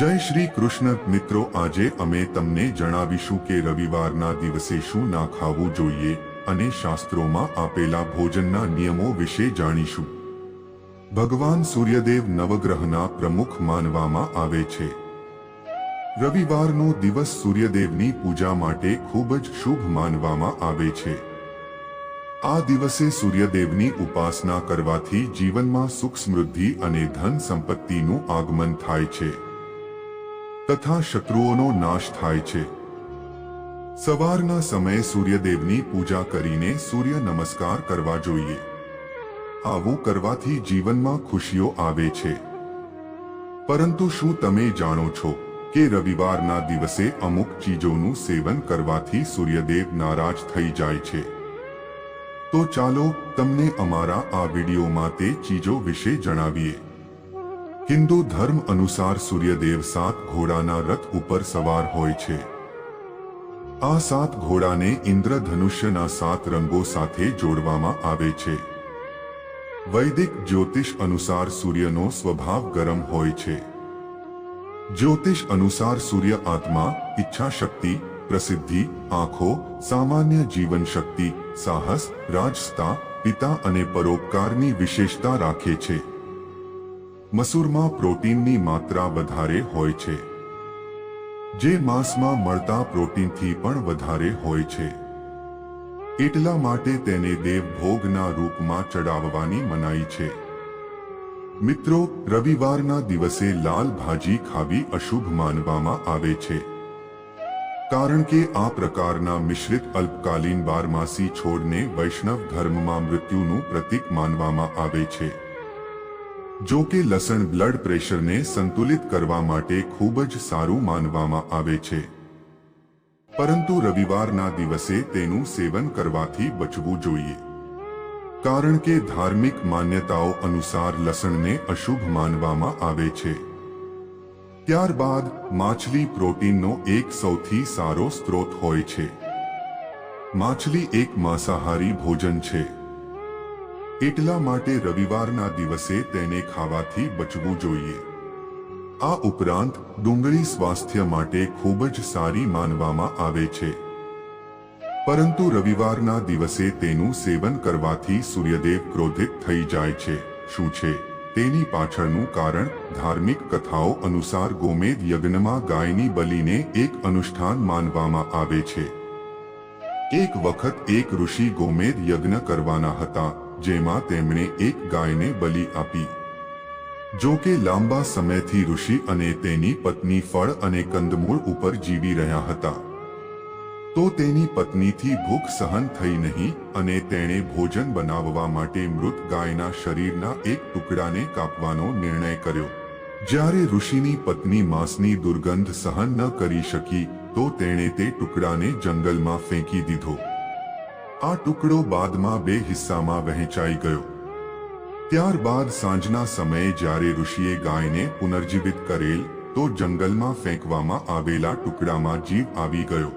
જય શ્રી કૃષ્ણ મિત્રો, આજે અમે તમને જણાવીશું કે રવિવારના દિવસે શું ના ખાવું જોઈએ અને શાસ્ત્રોમાં આપેલા ભોજનના નિયમો વિશે જાણીશું. ભગવાન સૂર્યદેવ નવગ્રહના પ્રમુખ માનવામાં આવે છે. રવિવારનો દિવસ સૂર્યદેવની પૂજા માટે ખૂબ જ શુભ માનવામાં આવે છે. આ દિવસે સૂર્યદેવની ઉપાસના કરવાથી જીવનમાં સુખ, સમૃદ્ધિ અને ધન સંપત્તિનું આગમન થાય છે તથા શત્રુઓનો નાશ થાય છે. સવારના સમયે સૂર્યદેવની પૂજા કરીને સૂર્ય નમસ્કાર કરવા જોઈએ. આવું કરવાથી જીવનમાં ખુશીઓ આવે છે. પરંતુ શું તમે જાણો છો કે રવિવારના દિવસે અમુક ચીજોનું સેવન કરવાથી સૂર્યદેવ નારાજ થઈ જાય છે? તો ચાલો તમને અમારા આ વિડીયોમાં તે ચીજો વિશે જણાવીએ. હિન્દુ ધર્મ અનુસાર સૂર્યદેવ 7 ઘોડાના રથ ઉપર સવાર હોય છે. આ 7 ઘોડાને ઇન્દ્રધનુષ્યના 7 રંગો સાથે જોડવામાં આવે છે. વૈદિક જ્યોતિષ અનુસાર સૂર્યનો સ્વભાવ ગરમ હોય છે. જ્યોતિષ અનુસાર સૂર્ય આત્મા, ઈચ્છા શક્તિ, પ્રસિદ્ધિ, આંખો, સામાન્ય જીવન શક્તિ, સાહસ, રાજસત્તા, પિતા અને પરોપકારની વિશેષતા રાખે છે. મસૂરમાં પ્રોટીનની માત્રા વધારે હોય છે, જે માંસમાં મળતા પ્રોટીનથી પણ વધારે હોય છે. એટલા માટે તેને દેવભોગના રૂપમાં ચડાવવાની મનાઈ છે. મિત્રો, રવિવારના દિવસે લાલ ભાજી ખાવી અશુભ માનવામાં આવે છે, કારણ કે આ પ્રકારના મિશ્રિત અલ્પકાલીન બારમાસી છોડને વૈષ્ણવ ધર્મમાં મૃત્યુનું પ્રતીક માનવામાં આવે છે. જો કે લસણ બ્લડ પ્રેશરને સંતુલિત કરવા માટે ખૂબ જ સારું માનવામાં આવે છે, પરંતુ રવિવારના દિવસે તેનું સેવન કરવાથી બચવું જોઈએ, કારણ કે ધાર્મિક માન્યતાઓ અનુસાર લસણને અશુભ માનવામાં આવે છે. ત્યારબાદ માછલી પ્રોટીનનો એક સૌથી સારો સ્ત્રોત હોય છે. માછલી એક માંસાહારી ભોજન છે, એટલા માટે રવિવારના દિવસે તેને ખાવાથી બચવું જોઈએ. આ ઉપરાંત ડુંગળી સ્વાસ્થ્ય માટે ખૂબ જ સારી માનવામાં આવે છે, પરંતુ રવિવારના દિવસે તેનું સેવન કરવાથી સૂર્યદેવ ક્રોધિત થઈ જાય છે. શું છે તેની પાછળનું કારણ? ધાર્મિક કથાઓ અનુસાર ગોમેદ યજ્ઞમાં ગાયની બલિને એક અનુષ્ઠાન માનવામાં આવે છે. એક વખત એક ઋષિ ગોમેદ યજ્ઞ કરવાના હતા, જેમાં તેમણે એક ગાયને બલિ આપી. જો કે લાંબા સમયથી ઋષિ અને તેની પત્ની ફળ અને કંદમૂળ ઉપર જીવી રહ્યા હતા, તો તેની પત્નીથી ભૂખ સહન થઈ નહીં અને તેણે ભોજન બનાવવા માટે મૃત ગાયના શરીરના એક ટુકડાને કાપવાનો નિર્ણય કર્યો. જ્યારે ઋષિની પત્ની માંસની દુર્ગંધ સહન ન કરી શકી, તો તેણે તે ટુકડાને જંગલમાં ફેંકી દીધો. આ ટુકડો બાદમાં 2 હિસ્સામાં વહેંચાઈ ગયો. ત્યારબાદ સાંજના સમયે જ્યારે ઋષિએ ગાયને પુનર્જીવિત કરેલ, તો જંગલમાં ફેંકવામાં આવેલા ટુકડામાં જીવ આવી ગયો.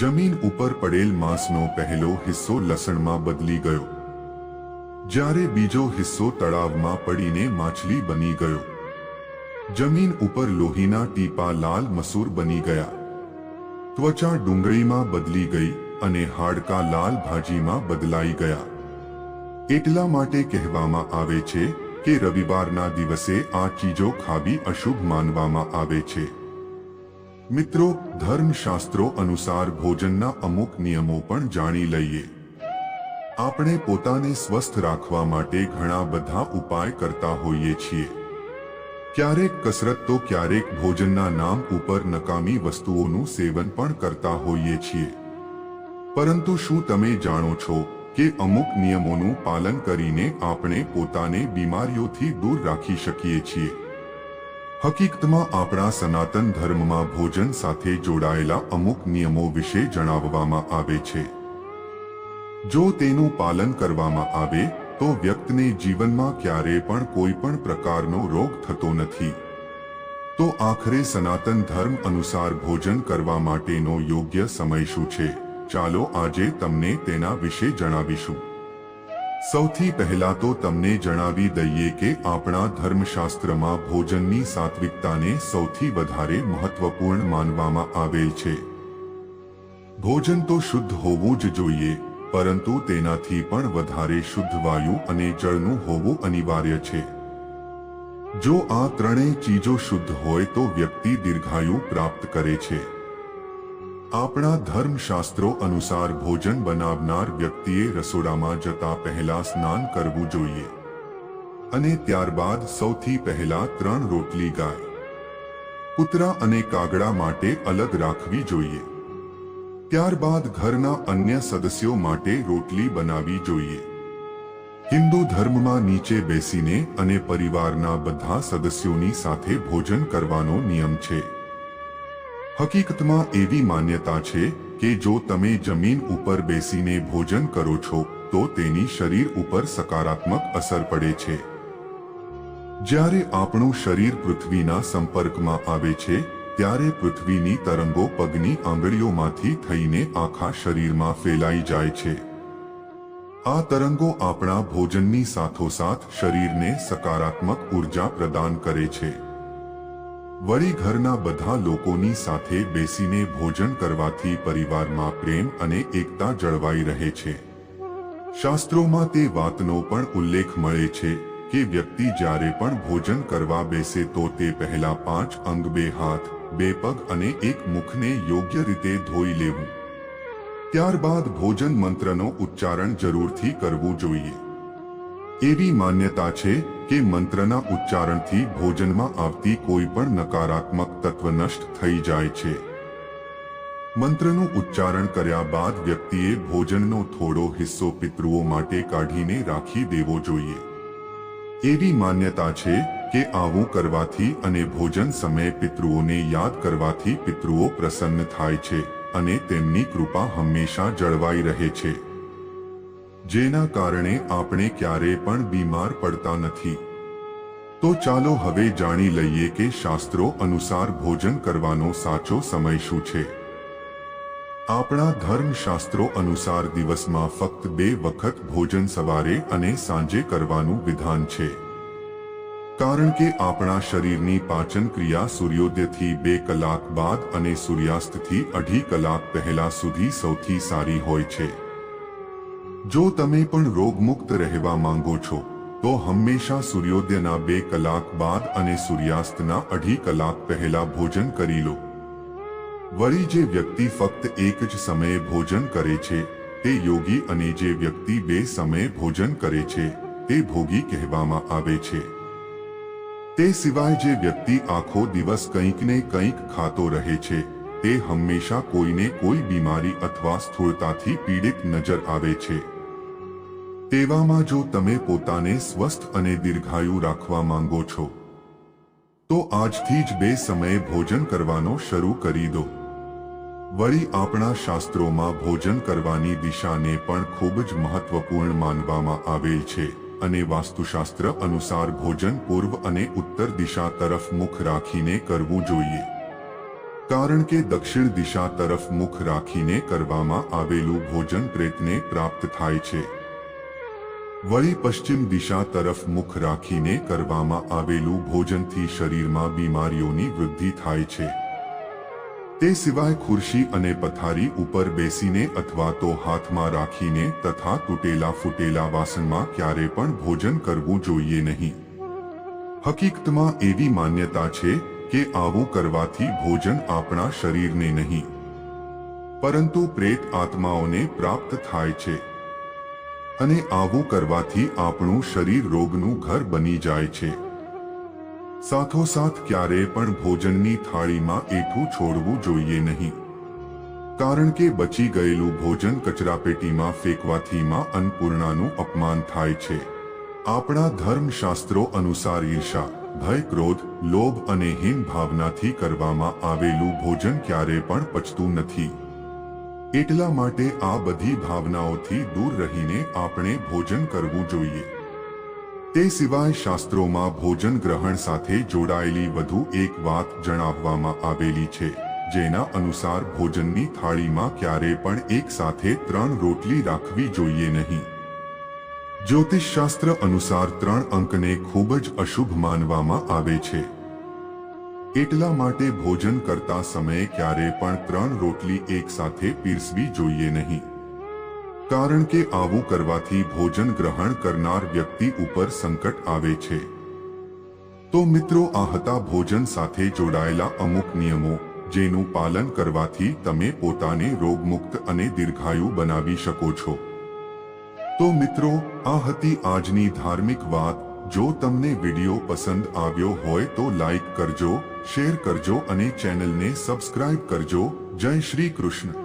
જમીન ઉપર પડેલ માંસનો પહેલો હિસ્સો લસણમાં બદલી ગયો, જ્યારે બીજો હિસ્સો તળાવમાં પડીને માછલી બની ગયો. જમીન ઉપર લોહીના ટીપા લાલ મસૂર બની ગયા. ત્વચા ડુંગળીમાં બદલી ગઈ અને હાડકા લાલ ભાજીમાં બદલાઈ ગયા. એટલા માટે કહેવામાં આવે છે કે રવિવારના દિવસે આ ચીજો ખાવી અશુભ માનવામાં આવે છે. મિત્રો, ધર્મશાસ્ત્રો અનુસાર ભોજનના અમુક નિયમો પણ જાણી લઈએ. આપણે પોતાને સ્વસ્થ રાખવા માટે ઘણા બધા ઉપાય કરતા હોઈએ છીએ. ક્યારેક કસરત તો ક્યારેક ભોજનના નામ ઉપર નકામી વસ્તુઓનું સેવન પણ કરતા હોઈએ છીએ. પરંતુ શું તમે જાણો છો કે અમુક નિયમોનું પાલન કરીને આપણે પોતાને બીમારીઓથી દૂર રાખી શકીએ છીએ? હકીકતમાં આપણા સનાતન ધર્મમાં ભોજન સાથે જોડાયેલા અમુક નિયમો વિશે જણાવવામાં આવે છે. જો તેનું પાલન કરવામાં આવે તો વ્યક્તિને જીવનમાં ક્યારેય પણ કોઈ પણ પ્રકારનો રોગ થતો નથી. તો આખરે સનાતન ધર્મ અનુસાર ભોજન કરવા માટેનો યોગ્ય સમય શું છે? ચાલો આજે તમને તેના વિશે જણાવીશું. સૌથી પહેલા તો તમને જણાવી દઈએ કે આપણા ધર્મશાસ્ત્રમાં ભોજનની સાત્વિકતાને સૌથી વધારે મહત્વપૂર્ણ માનવામાં આવેલ છે. ભોજન તો શુદ્ધ હોવું જ જોઈએ, પરંતુ તેનાથી પણ વધારે શુદ્ધ વાયુ અને જળનું હોવું અનિવાર્ય છે. જો આ ત્રણેય ચીજો શુદ્ધ હોય તો વ્યક્તિ દીર્ઘાયુ પ્રાપ્ત કરે છે. આપણા ધર્મશાસ્ત્રો અનુસાર ભોજન બનાવનાર વ્યક્તિએ રસોડામાં જતા પહેલા સ્નાન કરવું જોઈએ અને ત્યારબાદ સૌથી પહેલા 3 રોટલી ગાય, કૂતરા અને કાગડા માટે અલગ રાખવી જોઈએ. ત્યારબાદ ઘરના અન્ય સદસ્યો માટે રોટલી બનાવવી જોઈએ. હિન્દુ ધર્મમાં નીચે બેસીને અને પરિવારના બધા સદસ્યોની સાથે ભોજન કરવાનો નિયમ છે. હકીકતમાં એવી માન્યતા છે કે જો તમે જમીન ઉપર બેસીને ભોજન કરો છો તો તેની શરીર ઉપર સકારાત્મક અસર પડે છે. જ્યારે આપણું શરીર પૃથ્વીના સંપર્કમાં આવે છે ત્યારે પૃથ્વીની તરંગો પગની આંગળીઓમાંથી થઈને આખા શરીરમાં ફેલાઈ જાય છે. આ તરંગો આપણા ભોજનની સાથોસાથ શરીરને સકારાત્મક ઉર્જા પ્રદાન કરે છે. વળી ઘરના બધા લોકોની સાથે બેસીને ભોજન કરવાથી પરિવારમાં પ્રેમ અને એકતા જળવાઈ રહે છે. શાસ્ત્રોમાં તે વાતનો પણ ઉલ્લેખ મળે છે કે વ્યક્તિ જ્યારે પણ ભોજન કરવા બેસે તો તે પહેલા 5 અંગ, 2 હાથ, 2 પગ અને 1 મુખને યોગ્ય રીતે ધોઈ લેવું. ત્યારબાદ ભોજન મંત્રનો ઉચ્ચારણ જરૂરથી કરવું જોઈએ. એવી માન્યતા છે કે મંત્રના ઉચ્ચારણથી ભોજનમાં આવતી કોઈ પણ નકારાત્મક તત્વ નષ્ટ થઈ જાય છે. મંત્રનું ઉચ્ચારણ કર્યા બાદ વ્યક્તિએ ભોજનનો થોડો હિસ્સો પિતૃઓ માટે કાઢીને રાખી દેવો જોઈએ. એવી માન્યતા છે કે આવું કરવાથી અને ભોજન સમયે પિતૃઓને યાદ કરવાથી પિતૃઓ પ્રસન્ન થાય છે અને તેમની કૃપા હંમેશા જળવાઈ રહે છે, જેના કારણે આપણે ક્યારેય પણ બીમાર પડતા નથી. તો ચાલો હવે જાણી લઈએ કે શાસ્ત્રો અનુસાર ભોજન કરવાનો સાચો સમય શું છે. આપણા ધર્મશાસ્ત્રો અનુસાર દિવસમાં ફક્ત 2 વખત ભોજન સવારે અને સાંજે કરવાનું વિધાન છે. કારણ કે આપણા શરીરની પાચન ક્રિયા સૂર્યોદયથી 2 કલાક બાદ અને સૂર્યાસ્તથી 2.5 કલાક પહેલા સુધી સૌથી સારી હોય છે. જો તમે પણ રોગમુક્ત રહેવા માંગો છો તો હંમેશા સૂર્યોદયના 2 કલાક બાદ અને સૂર્યાસ્તના 2.5 કલાક પહેલા ભોજન કરી લો. વળી જે વ્યક્તિ ફક્ત એક જ સમયે ભોજન કરે છે તે યોગી, અને જે વ્યક્તિ 2 સમયે ભોજન કરે છે તે ભોગી કહેવામાં આવે છે. તે સિવાય જે વ્યક્તિ આખો દિવસ કંઈક ને કંઈક ખાતો રહે છે તે હંમેશા કોઈને કોઈ બીમારી અથવા સ્થૂળતાથી પીડિત નજર આવે છે. તેવામાં જો તમે પોતાને સ્વસ્થ અને દીર્ઘાયુ રાખવા માંગો છો તો આજથી જ 2 સમયે ભોજન કરવાનો શરૂ કરી દો. વળી આપણા શાસ્ત્રોમાં ભોજન કરવાની દિશાને પણ ખૂબ જ મહત્વપૂર્ણ માનવામાં આવેલ છે અને વાસ્તુશાસ્ત્ર અનુસાર ભોજન પૂર્વ અને ઉત્તર દિશા તરફ મુખ રાખીને કરવું જોઈએ. કારણ કે દક્ષિણ દિશા તરફ મુખ રાખીને કરવામાં આવેલું ભોજન પ્રેતને પ્રાપ્ત થાય છે. વળી પશ્ચિમ દિશા તરફ મુખ રાખીને કરવામાં આવેલું ભોજનથી શરીરમાં બીમારીઓની વૃદ્ધિ થાય છે. તે સિવાય ખુરશી અને પથારી ઉપર બેસીને અથવા તો હાથમાં રાખીને તથા તૂટેલા ફૂટેલા વાસણમાં ક્યારે પણ ભોજન કરવું જોઈએ નહીં. હકીકતમાં એવી માન્યતા છે કે આવું કરવાથી ભોજન આપણા શરીરને નહીં પરંતુ પ્રેત આત્માઓને પ્રાપ્ત થાય છે અને આવું કરવાથી આપણું શરીર રોગનું ઘર બની જાય છે. સાથોસાથ ક્યારેય પણ ભોજનની થાળીમાં એઠું છોડવું જોઈએ નહીં. કારણ કે બચી ગયેલું ભોજન કચરાપેટીમાં ફેંકવાથી માં અન્નપૂર્ણાનું અપમાન થાય છે. આપણા ધર્મશાસ્ત્રો અનુસાર ઈર્ષા, ભય, ક્રોધ, લોભ અને હીન ભાવનાથી કરવામાં આવેલું ભોજન ક્યારેય પણ પચતું નથી. એટલા માટે આ બધી ભાવનાઓથી દૂર રહીને આપણે ભોજન કરવું જોઈએ. તે સિવાય શાસ્ત્રોમાં ભોજન ગ્રહણ સાથે જોડાયેલી વધુ એક વાત જણાવવામાં આવેલી છે, જેના અનુસાર ભોજનની થાળીમાં ક્યારેય પણ એક સાથે 3 રોટલી રાખવી જોઈએ નહીં. જ્યોતિષશાસ્ત્ર અનુસાર 3 અંકને ખૂબ જ અશુભ માનવામાં આવે છે. એટલા માટે ભોજન કરતા સમયે ક્યારે પણ 3 રોટલી એકસાથે પીરસવી જોઈએ નહીં. કારણ કે આવું કરવાથી ભોજન ગ્રહણ કરનાર વ્યક્તિ ઉપર સંકટ આવે છે. તો મિત્રો, આ હતા ભોજન સાથે જોડાયેલા અમુક નિયમો, જેનું પાલન કરવાથી તમે પોતાને રોગમુક્ત અને દીર્ઘાયુ બનાવી શકો છો. તો મિત્રો, આ હતી આજની ધાર્મિક વાત. જો તમને વિડીયો પસંદ આવ્યો હોય તો લાઈક કરજો, શેર કરજો અને ચેનલને સબસ્ક્રાઇબ કરજો. જય શ્રી કૃષ્ણ.